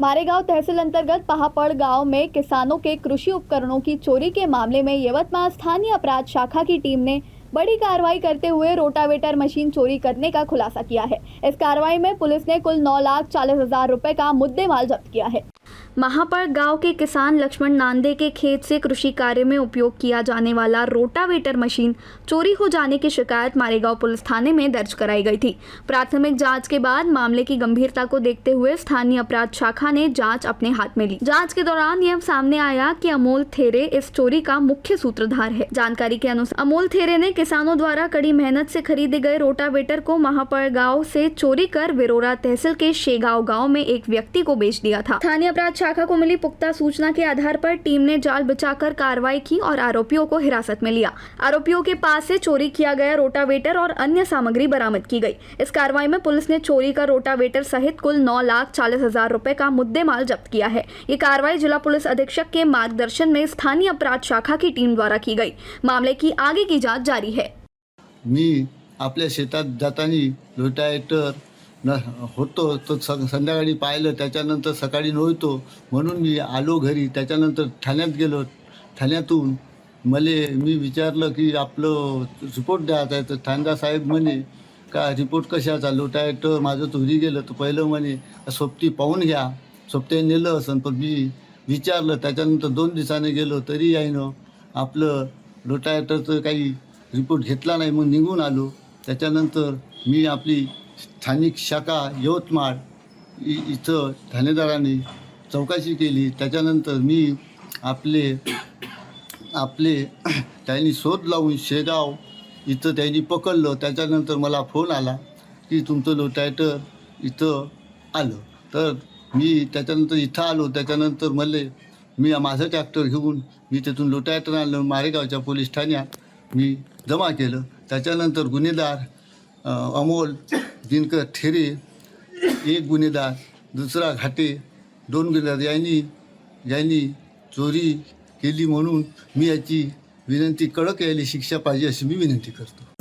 मारेगांव तहसील अंतर्गत पहापड़ गांव में किसानों के कृषि उपकरणों की चोरी के मामले में यवतमाल स्थानीय अपराध शाखा की टीम ने बड़ी कार्रवाई करते हुए रोटावेटर मशीन चोरी करने का खुलासा किया है। इस कार्रवाई में पुलिस ने कुल 9,40,000 रुपए का मुद्देमाल जब्त किया है। महापड़ गांव के किसान लक्ष्मण नांदे के खेत से कृषि कार्य में उपयोग किया जाने वाला रोटावेटर मशीन चोरी हो जाने की शिकायत मारेगांव पुलिस थाने में दर्ज कराई गई थी। प्राथमिक जांच के बाद मामले की गंभीरता को देखते हुए स्थानीय अपराध शाखा ने जांच अपने हाथ में ली। जांच के दौरान यह सामने आया कि अमोल थेरे इस चोरी का मुख्य सूत्रधार है। जानकारी के अनुसार अमोल थेरे ने किसानों द्वारा कड़ी मेहनत से खरीदे गए रोटावेटर को महापड़ गाँव से चोरी कर विरोरा तहसील के शेगांव गाँव में एक व्यक्ति को बेच दिया था। स्थानीय अपराध शाखा को मिली पुख्ता सूचना के आधार पर टीम ने जाल बिछाकर कार्रवाई की और आरोपियों को हिरासत में लिया। आरोपियों के पास से चोरी किया गया रोटावेटर और अन्य सामग्री बरामद की गई। इस कार्रवाई में पुलिस ने चोरी का रोटावेटर सहित कुल 9,40,000 रुपए का मुद्देमाल जब्त किया है। ये कार्रवाई जिला पुलिस अधीक्षक के मार्गदर्शन में स्थानीय अपराध शाखा की टीम द्वारा की गई। मामले की आगे की जांच जारी है। मी आपल्या शेतात जाताना रोटावेटर होतो तो संध्याकाळी पाहिलं, त्याच्यानंतर सकाळी नव्हतो म्हणून मी आलो घरी। त्याच्यानंतर ठाण्यात गेलो। ठाण्यातून मी विचारलं की आपलं रिपोर्ट द्यायचा आहे, तर ठाणेदार साहेब म्हणे का रिपोर्ट कशाचा, रोटावेटर माझं चोरी गेलं। तर पहिलं म्हणे सोबती पाहून घ्या, सोबत्याने नेलं असं। पण मी विचारलं, त्याच्यानंतर 2 दिवसाने गेलो तरी यायनं आपलं रोटावेटरचं काही रिपोर्ट घेतला नाही, मग निघून आलो। त्याच्यानंतर मी आपली स्थानिक शाखा यवतमाळ इथं ठाणेदारांनी चौकशी केली। त्याच्यानंतर मी आपले त्यांनी शोध लावून शेगाव इथं त्यांनी पकडलं। त्याच्यानंतर मला फोन आला की तुमचं रोटावेटर इथं आलं। तर मी त्याच्यानंतर इथं आलो। त्याच्यानंतर मी माझं ट्रॅक्टर घेऊन मी तिथून रोटावेटर आणलं, मारेगावच्या पोलीस ठाण्यात मी जमा केलं। त्याच्यानंतर गुन्हेगार अमोल दिनकर थेरे, एक गुन्हेगार, दुसरा घाटे, 2 गुन्हेगार यांनी चोरी केली, म्हणून मी याची विनंती कडक यायला शिक्षा पाहिजे अशी मी विनंती करतो।